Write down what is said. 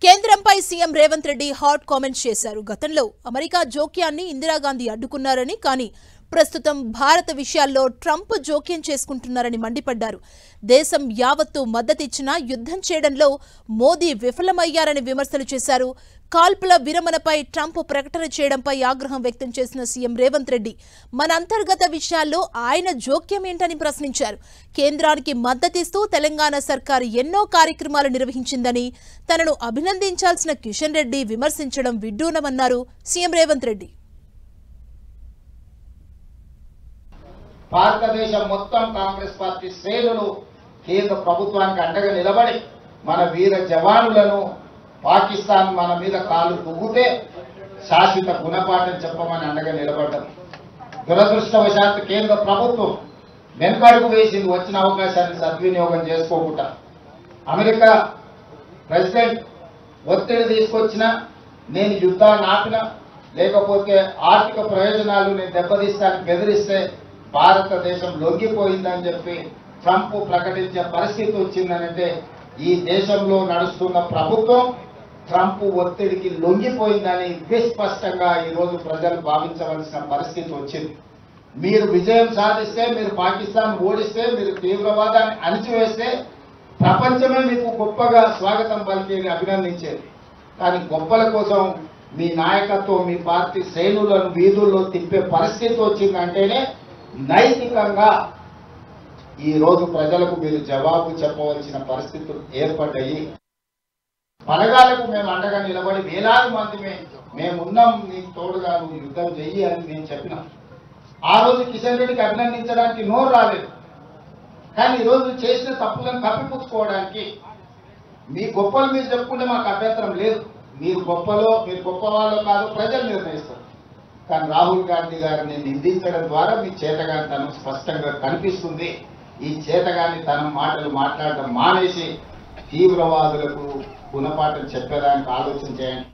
కేంద్రంపై CM Revanth Reddy hot comments చేశారు. గతంలో అమెరికా జోక్యాన్ని ఇందిరాగాంధీ అడ్డుకున్నారని, కానీ ప్రస్తుతం భారత విషయాల్లో ట్రంప్ జోక్యం చేసుకుంటున్నారని మండిపడ్డారు. దేశం యావత్తు మద్దతిచ్చినా యుద్ధం చేయడంలో మోదీ విఫలమయ్యారని విమర్శలు చేశారు. కాల్పుల విరమణపై ట్రంప్ ప్రకటన చేయడంపై ఆగ్రహం వ్యక్తం చేసిన సీఎం రేవంత్ రెడ్డి మన అంతర్గత విషయాల్లో ఆయన జోక్యం ఏంటని ప్రశ్నించారు. కేంద్రానికి మద్దతిస్తూ తెలంగాణ సర్కారు ఎన్నో కార్యక్రమాలు నిర్వహించిందని, తనను అభినందించాల్సిన కిషన్ రెడ్డి విమర్శించడం విడ్డూనమన్నారు సీఎం రేవంత్ రెడ్డి. భారతదేశం మొత్తం కాంగ్రెస్ పార్టీ శ్రేణులు కేంద్ర ప్రభుత్వానికి అండగా నిలబడి మన వీర జవానులను పాకిస్తాన్ మన మీద కాలు దువ్వుతే శాశ్వత గుణపాఠం చెప్పమని అండగా నిలబడ్డం. దురదృష్టవశాత్తు కేంద్ర ప్రభుత్వం వెనుకడుగు వేసింది. వచ్చిన అవకాశాన్ని సద్వినియోగం చేసుకోకుండా అమెరికా ప్రెసిడెంట్ ఒత్తిడి తీసుకొచ్చినా, నేను యుద్ధాన్ని ఆపినా, లేకపోతే ఆర్థిక ప్రయోజనాలు నేను దెబ్బతీస్తానికి బెదిరిస్తే భారతదేశం లొంగిపోయిందని చెప్పి ట్రంప్ ప్రకటించే పరిస్థితి వచ్చిందనంటే ఈ దేశంలో నడుస్తున్న ప్రభుత్వం ట్రంప్ ఒత్తిడికి లొంగిపోయిందని విస్పష్టంగా ఈరోజు ప్రజలు భావించవలసిన పరిస్థితి వచ్చింది. మీరు విజయం సాధిస్తే, మీరు పాకిస్తాన్ ఓడిస్తే, మీరు తీవ్రవాదాన్ని అణిచివేస్తే ప్రపంచమే మీకు గొప్పగా స్వాగతం పలికేది, అభినందించేది. కానీ గొప్పల కోసం మీ నాయకత్వం, మీ పార్టీ శ్రేణులను వీధుల్లో తిప్పే పరిస్థితి వచ్చిందంటేనే నైతికంగా ఈరోజు ప్రజలకు మీరు జవాబు చెప్పవలసిన పరిస్థితులు ఏర్పడ్డాయి. బలగాలకు మేము అండగా నిలబడి వేలాది మంది మేమున్నాం, నీకు తోడుగా నువ్వు యుద్ధం చెయ్యి అని నేను చెప్పినా. ఆ రోజు కిషన్ రెడ్డికి అభినందించడానికి నోరు రాలేదు. కానీ ఈరోజు చేసిన తప్పులను కప్పిపుచ్చుకోవడానికి మీ గొప్పలు మీరు చెప్పుకుంటే మాకు అభ్యంతరం లేదు. మీరు గొప్పవాళ్ళో కాదు ప్రజలు నిర్ణయిస్తారు. కానీ రాహుల్ గాంధీ గారిని నిందించడం ద్వారా మీ చేతగానితనం స్పష్టంగా కనిపిస్తుంది. ఈ చేతగానితనం మాటలు మాట్లాడడం మానేసి తీవ్రవాదులకు గుణపాఠం చెప్పేదానికి ఆలోచన చేయండి.